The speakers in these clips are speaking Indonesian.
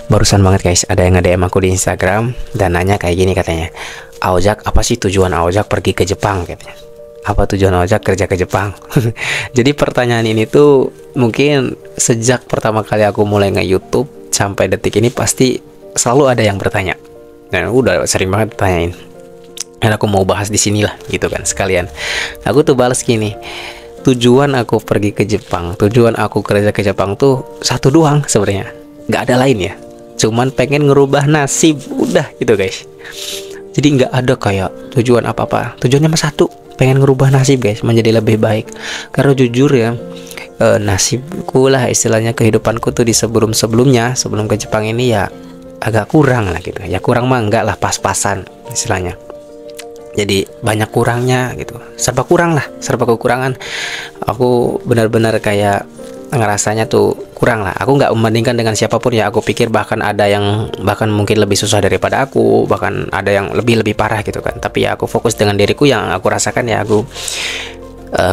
Barusan banget guys, ada yang nge-DM aku di Instagram dan nanya kayak gini katanya, Aojak, apa sih tujuan Aojak pergi ke Jepang katanya. Apa tujuan Aojak kerja ke Jepang? Jadi pertanyaan ini tuh mungkin sejak pertama kali aku mulai nge-YouTube sampai detik ini pasti selalu ada yang bertanya. Dan aku udah sering banget tanyain. Dan aku mau bahas di sinilah gitu kan sekalian. Aku tuh balas gini, tujuan aku pergi ke Jepang, tujuan aku kerja ke Jepang tuh satu doang sebenarnya, nggak ada lain ya. Cuman pengen ngerubah nasib, udah gitu guys. Jadi nggak ada kayak tujuan apa-apa. Tujuannya mah satu, pengen ngerubah nasib guys, menjadi lebih baik. Karena jujur ya, nasibku lah istilahnya, kehidupanku tuh di sebelum-sebelumnya, sebelum ke Jepang ini ya agak kurang lah gitu. Ya kurang mah enggak lah, pas-pasan istilahnya. Jadi banyak kurangnya gitu, serba kurang lah, serba kekurangan. Aku benar-benar kayak ngerasanya tuh kurang lah. Aku nggak membandingkan dengan siapapun ya. Aku pikir bahkan ada yang bahkan mungkin lebih susah daripada aku, bahkan ada yang lebih parah gitu kan. Tapi ya aku fokus dengan diriku yang aku rasakan ya aku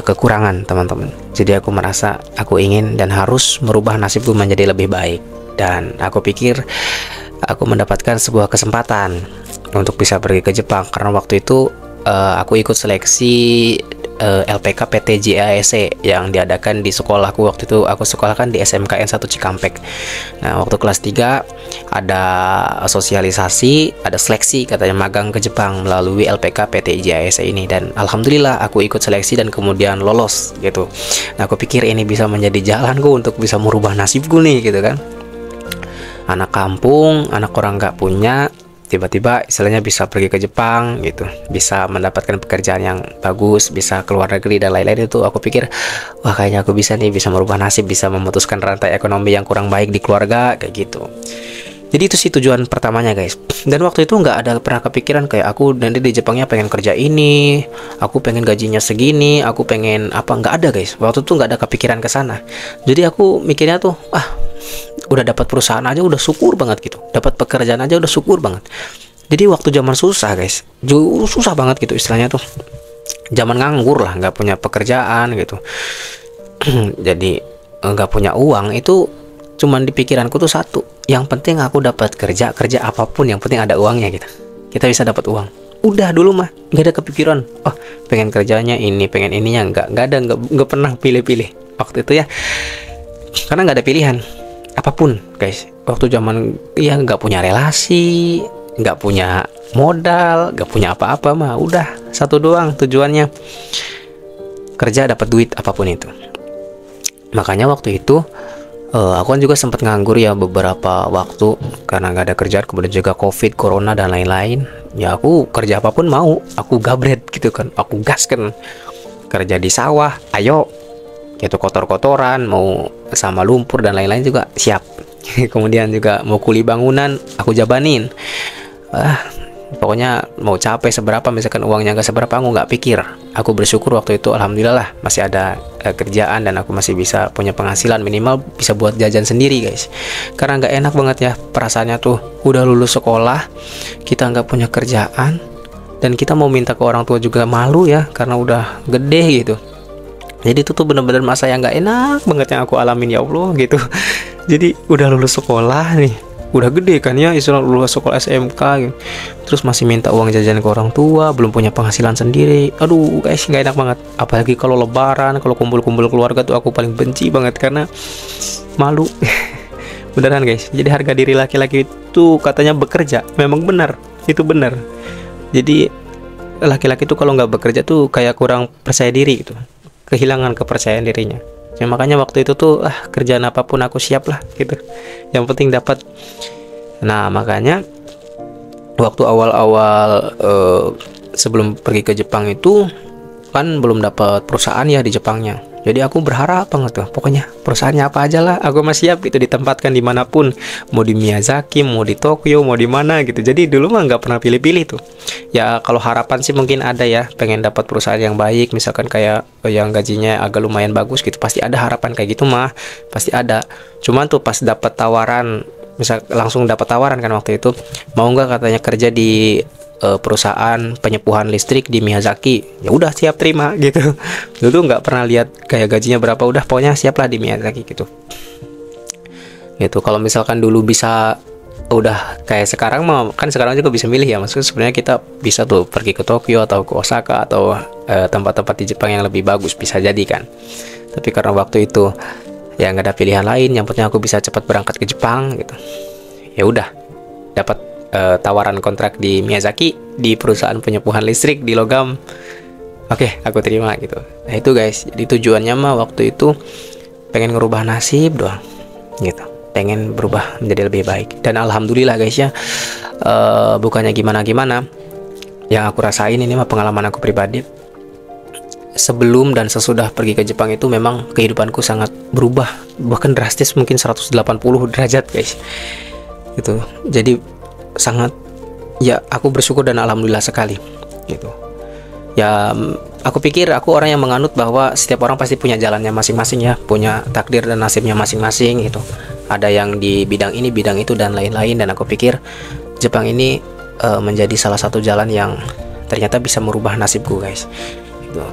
kekurangan teman-teman. Jadi aku merasa aku ingin dan harus merubah nasibku menjadi lebih baik. Dan aku pikir aku mendapatkan sebuah kesempatan untuk bisa pergi ke Jepang karena waktu itu aku ikut seleksi LPK PTJASE yang diadakan di sekolahku. Waktu itu aku sekolah kan di SMKN 1 Cikampek. Nah waktu kelas 3 ada sosialisasi, ada seleksi katanya magang ke Jepang melalui LPK PTJASE ini, dan alhamdulillah aku ikut seleksi dan kemudian lolos gitu. Nah aku pikir ini bisa menjadi jalanku untuk bisa merubah nasibku nih gitu kan. Anak kampung, anak orang nggak punya, tiba-tiba istilahnya bisa pergi ke Jepang gitu, bisa mendapatkan pekerjaan yang bagus, bisa keluar negeri dan lain-lain. Itu aku pikir, wah kayaknya aku bisa nih, bisa merubah nasib, bisa memutuskan rantai ekonomi yang kurang baik di keluarga kayak gitu. Jadi itu sih tujuan pertamanya guys. Dan waktu itu nggak ada pernah kepikiran kayak aku nanti di Jepangnya pengen kerja ini, aku pengen gajinya segini, aku pengen apa, nggak ada guys. Waktu itu nggak ada kepikiran ke sana. Jadi aku mikirnya tuh, udah dapat perusahaan aja udah syukur banget gitu, dapat pekerjaan aja udah syukur banget. Jadi waktu zaman susah guys, susah banget gitu istilahnya tuh, zaman nganggur lah, nggak punya pekerjaan gitu. Jadi nggak punya uang, itu cuman di pikiranku tuh satu, yang penting aku dapat kerja apapun, yang penting ada uangnya gitu, kita bisa dapat uang. Udah dulu mah nggak ada kepikiran, pengen kerjanya ini, pengen ininya, nggak pernah pilih-pilih waktu itu ya, karena nggak ada pilihan apapun guys. Waktu zaman ya nggak punya relasi, nggak punya modal, nggak punya apa-apa mah, udah satu doang tujuannya, kerja dapat duit apapun itu. Makanya waktu itu aku kan juga sempat nganggur ya beberapa waktu karena nggak ada kerjaan, kemudian juga COVID, corona dan lain-lain. Ya aku kerja apapun mau, aku gabret gitu kan, aku gas kan, kerja di sawah ayo gitu, kotor-kotoran, mau sama lumpur dan lain-lain juga siap. Kemudian juga mau kuli bangunan aku jabanin. Pokoknya mau capek seberapa, misalkan uangnya nggak seberapa, aku nggak pikir. Aku bersyukur waktu itu alhamdulillah lah masih ada kerjaan dan aku masih bisa punya penghasilan, minimal bisa buat jajan sendiri guys. Karena nggak enak banget ya perasaannya tuh, udah lulus sekolah kita nggak punya kerjaan dan kita mau minta ke orang tua juga malu ya karena udah gede gitu. Jadi itu tuh bener-bener masa yang gak enak banget yang aku alamin ya Allah gitu. Jadi udah lulus sekolah nih, udah gede kan ya, istilah lulus sekolah SMK gitu. Terus masih minta uang jajan ke orang tua, belum punya penghasilan sendiri. Aduh guys, gak enak banget. Apalagi kalau lebaran, kalau kumpul-kumpul keluarga tuh aku paling benci banget karena malu. Beneran guys. Jadi harga diri laki-laki itu katanya bekerja. Memang benar, itu benar. Jadi laki-laki tuh kalau nggak bekerja tuh kayak kurang percaya diri gitu, kehilangan kepercayaan dirinya. Ya makanya waktu itu tuh kerjaan apapun aku siap lah gitu, yang penting dapat. Nah makanya waktu awal-awal sebelum pergi ke Jepang itu kan belum dapat perusahaan ya di Jepangnya. Jadi aku berharap banget tuh, pokoknya perusahaannya apa aja lah aku masih siap itu, ditempatkan dimanapun, mau di Miyazaki, mau di Tokyo, mau di mana gitu. Jadi dulu mah nggak pernah pilih-pilih tuh. Ya kalau harapan sih mungkin ada ya, pengen dapat perusahaan yang baik, misalkan kayak yang gajinya agak lumayan bagus gitu, pasti ada harapan kayak gitu mah, pasti ada. Cuman tuh pas dapat tawaran, misal langsung dapat tawaran kan waktu itu, mau nggak katanya kerja di perusahaan penyepuhan listrik di Miyazaki, ya udah siap terima gitu. Dulu nggak pernah lihat kayak gajinya berapa, udah pokoknya siap lah di Miyazaki gitu. Kalau misalkan dulu bisa udah kayak sekarang mah kan, sekarang juga bisa milih ya, maksudnya sebenarnya kita bisa tuh pergi ke Tokyo atau ke Osaka atau tempat-tempat di Jepang yang lebih bagus, bisa jadi kan. Tapi karena waktu itu ya nggak ada pilihan lain, yang penting aku bisa cepat berangkat ke Jepang gitu. Ya udah, dapat tawaran kontrak di Miyazaki di perusahaan penyembuhan listrik di logam. Oke, aku terima gitu. Nah itu guys, jadi tujuannya mah waktu itu pengen ngerubah nasib doang gitu, pengen berubah menjadi lebih baik. Dan alhamdulillah guys ya, bukannya gimana-gimana, yang aku rasain ini mah pengalaman aku pribadi. Sebelum dan sesudah pergi ke Jepang itu memang kehidupanku sangat berubah, bahkan drastis, mungkin 180 derajat guys gitu. Jadi sangat, ya aku bersyukur dan alhamdulillah sekali gitu. Ya aku pikir aku orang yang menganut bahwa setiap orang pasti punya jalannya masing-masing ya, punya takdir dan nasibnya masing-masing gitu. Ada yang di bidang ini, bidang itu, dan lain-lain. Dan aku pikir Jepang ini menjadi salah satu jalan yang ternyata bisa merubah nasibku guys.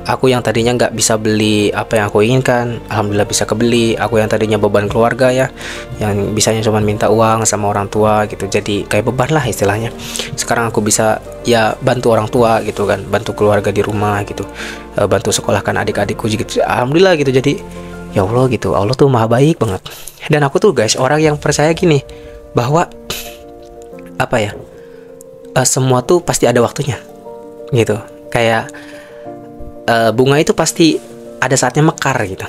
Aku yang tadinya nggak bisa beli apa yang aku inginkan, alhamdulillah bisa kebeli. Aku yang tadinya beban keluarga ya, yang bisanya cuma minta uang sama orang tua gitu, jadi kayak beban lah istilahnya. Sekarang aku bisa ya bantu orang tua gitu kan, bantu keluarga di rumah gitu, bantu sekolahkan adik-adikku gitu, alhamdulillah gitu. Jadi ya Allah gitu, Allah tuh maha baik banget. Dan aku tuh guys orang yang percaya gini, bahwa apa ya, semua tuh pasti ada waktunya gitu. Kayak bunga itu pasti ada saatnya mekar gitu,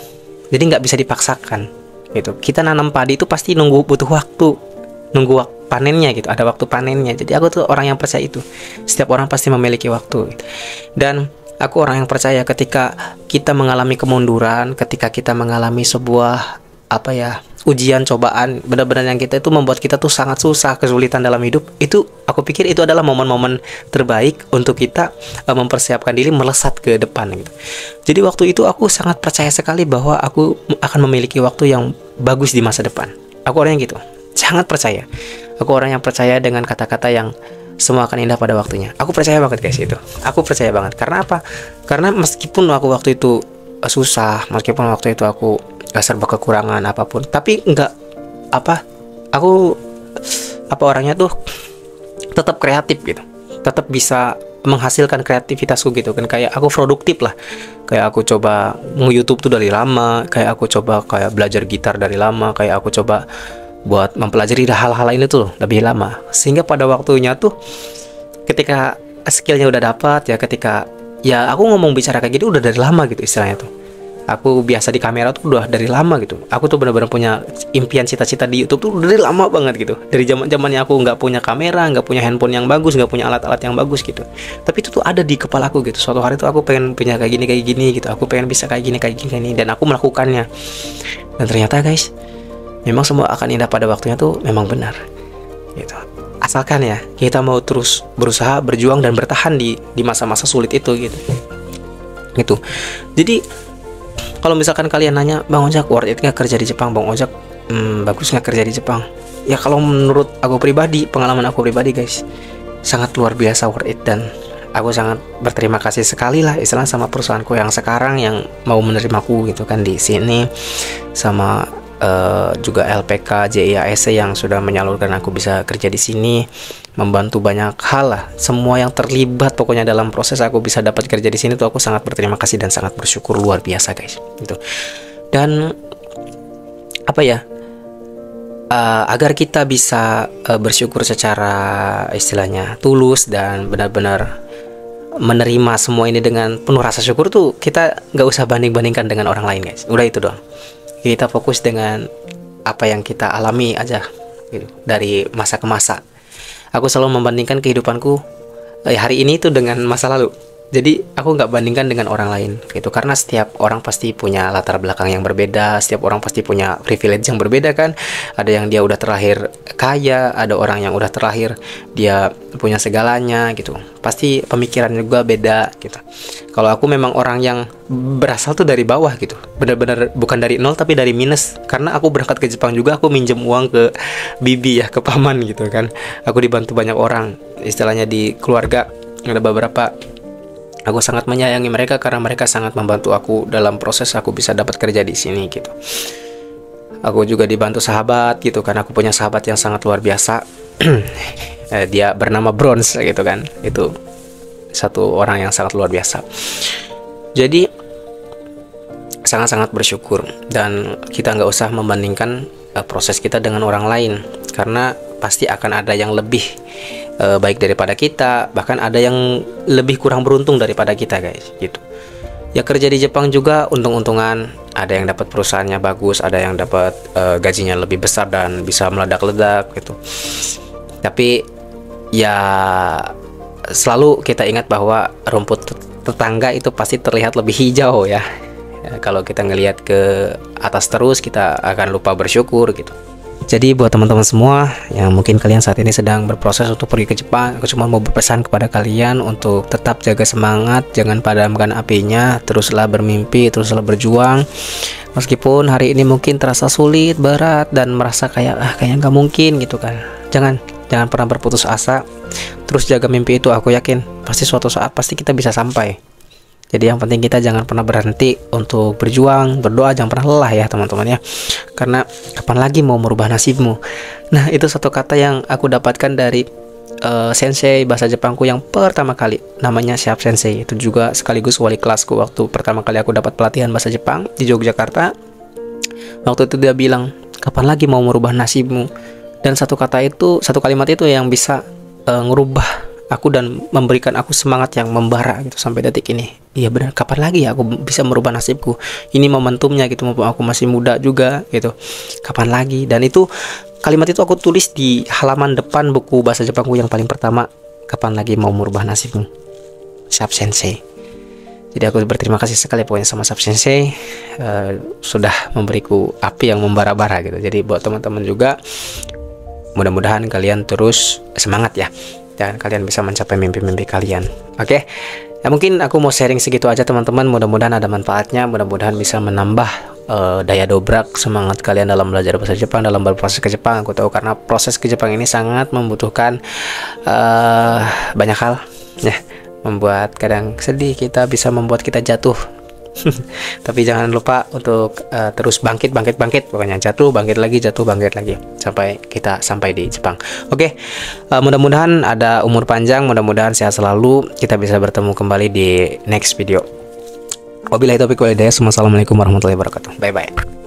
jadi nggak bisa dipaksakan gitu. Kita nanam padi itu pasti butuh waktu, nunggu panennya gitu, ada waktu panennya. Jadi aku tuh orang yang percaya itu, setiap orang pasti memiliki waktu gitu. Dan aku orang yang percaya ketika kita mengalami kemunduran, ketika kita mengalami sebuah apa ya, ujian, cobaan, benar-benar yang kita itu membuat kita tuh sangat susah, kesulitan dalam hidup, itu aku pikir itu adalah momen-momen terbaik untuk kita mempersiapkan diri melesat ke depan gitu. Jadi waktu itu aku sangat percaya sekali bahwa aku akan memiliki waktu yang bagus di masa depan. Aku orang yang gitu, sangat percaya. Aku orang yang percaya dengan kata-kata yang semua akan indah pada waktunya. Aku percaya banget guys itu. Aku percaya banget. Karena apa? Karena meskipun aku waktu itu susah, meskipun waktu itu aku serba kekurangan apapun, tapi enggak apa, aku apa orangnya tuh tetap kreatif gitu, tetap bisa menghasilkan kreativitasku gitu kan. Kayak aku produktif lah, kayak aku coba nge-YouTube tuh dari lama, kayak aku coba kayak belajar gitar dari lama, kayak aku coba buat mempelajari hal-hal lain itu lebih lama. Sehingga pada waktunya tuh ketika skillnya udah dapat ya, ketika ya aku ngomong bicara kayak gitu udah dari lama gitu istilahnya tuh. Aku biasa di kamera tuh udah dari lama gitu. Aku tuh benar-benar punya impian, cita-cita di YouTube tuh udah dari lama banget gitu. Dari zaman-zamannya aku nggak punya kamera, nggak punya handphone yang bagus, nggak punya alat-alat yang bagus gitu. Tapi itu tuh ada di kepala aku gitu. Suatu hari tuh aku pengen punya kayak gini gitu. Aku pengen bisa kayak gini, dan aku melakukannya. Dan ternyata guys, memang semua akan indah pada waktunya tuh memang benar gitu. Asalkan ya kita mau terus berusaha, berjuang, dan bertahan di masa-masa sulit itu gitu. Gitu. Jadi kalau misalkan kalian nanya, Bang Ojak worth it nggak kerja di Jepang? Bang Ojak bagus nggak kerja di Jepang? Ya kalau menurut aku pribadi, pengalaman aku pribadi guys, sangat luar biasa worth it. Dan aku sangat berterima kasih sekali lah istilahnya sama perusahaanku yang sekarang yang mau menerimaku gitu kan di sini, sama juga LPK JIASC yang sudah menyalurkan aku bisa kerja di sini, membantu banyak hal lah. Semua yang terlibat pokoknya dalam proses aku bisa dapat kerja di sini tuh aku sangat berterima kasih dan sangat bersyukur luar biasa guys gitu. Dan apa ya, agar kita bisa bersyukur secara istilahnya tulus dan benar-benar menerima semua ini dengan penuh rasa syukur tuh, kita nggak usah banding-bandingkan dengan orang lain guys. Udah itu doang. Kita fokus dengan apa yang kita alami aja gitu, dari masa ke masa. Aku selalu membandingkan kehidupanku hari ini itu dengan masa lalu. Jadi aku nggak bandingkan dengan orang lain gitu, karena setiap orang pasti punya latar belakang yang berbeda, setiap orang pasti punya privilege yang berbeda kan. Ada yang dia udah terlahir kaya, ada orang yang udah terlahir dia punya segalanya gitu. Pasti pemikirannya juga beda gitu. Kalau aku memang orang yang berasal tuh dari bawah gitu, benar-benar bukan dari nol tapi dari minus. Karena aku berangkat ke Jepang juga aku minjem uang ke bibi ya, ke paman gitu kan. Aku dibantu banyak orang, istilahnya di keluarga ada beberapa. Aku sangat menyayangi mereka karena mereka sangat membantu aku dalam proses aku bisa dapat kerja di sini gitu. Aku juga dibantu sahabat gitu, karena aku punya sahabat yang sangat luar biasa Dia bernama Bronze gitu kan. Itu satu orang yang sangat luar biasa. Jadi sangat-sangat bersyukur, dan kita nggak usah membandingkan proses kita dengan orang lain, karena pasti akan ada yang lebih baik daripada kita, bahkan ada yang lebih kurang beruntung daripada kita, guys, gitu. Ya, kerja di Jepang juga untung-untungan, ada yang dapat perusahaannya bagus, ada yang dapat gajinya lebih besar dan bisa meledak-ledak gitu. Tapi ya selalu kita ingat bahwa rumput tetangga itu pasti terlihat lebih hijau ya. Kalau kita ngelihat ke atas terus, kita akan lupa bersyukur gitu. Jadi buat teman-teman semua yang mungkin kalian saat ini sedang berproses untuk pergi ke Jepang, aku cuma mau berpesan kepada kalian untuk tetap jaga semangat, jangan padamkan apinya, teruslah bermimpi, teruslah berjuang. Meskipun hari ini mungkin terasa sulit, berat, dan merasa kayaknya nggak mungkin gitu kan. Jangan pernah berputus asa. Terus jaga mimpi itu, aku yakin pasti suatu saat pasti kita bisa sampai. Jadi yang penting kita jangan pernah berhenti untuk berjuang, berdoa, jangan pernah lelah ya teman-teman ya. Karena kapan lagi mau merubah nasibmu. Nah, itu satu kata yang aku dapatkan dari sensei bahasa Jepangku yang pertama kali, namanya Siap Sensei. Itu juga sekaligus wali kelasku waktu pertama kali aku dapat pelatihan bahasa Jepang di Yogyakarta. Waktu itu dia bilang, kapan lagi mau merubah nasibmu. Dan satu kalimat itu yang bisa ngerubah aku dan memberikan aku semangat yang membara gitu sampai detik ini. Iya benar, kapan lagi ya aku bisa merubah nasibku? Ini momentumnya gitu, mumpung aku masih muda juga gitu. Kapan lagi? Dan itu kalimat itu aku tulis di halaman depan buku bahasa Jepangku yang paling pertama. Kapan lagi mau merubah nasibmu? Siap Sensei. Jadi aku berterima kasih sekali pokoknya sama Siap Sensei, sudah memberiku api yang membara-bara gitu. Jadi buat teman-teman juga, mudah-mudahan kalian terus semangat ya, dan kalian bisa mencapai mimpi-mimpi kalian. Oke, ya mungkin aku mau sharing segitu aja teman-teman. Mudah-mudahan ada manfaatnya, mudah-mudahan bisa menambah daya dobrak semangat kalian dalam belajar bahasa Jepang, dalam berproses ke Jepang. Aku tahu karena proses ke Jepang ini sangat membutuhkan banyak hal ya, membuat kadang sedih, kita bisa membuat kita jatuh. Tapi jangan lupa untuk terus bangkit pokoknya, jatuh bangkit lagi sampai kita sampai di Jepang. Oke, mudah-mudahan ada umur panjang, mudah-mudahan sehat selalu, kita bisa bertemu kembali di next video. Wabillahi taufiq wal hidayah. Wassalamualaikum warahmatullahi wabarakatuh. Bye bye.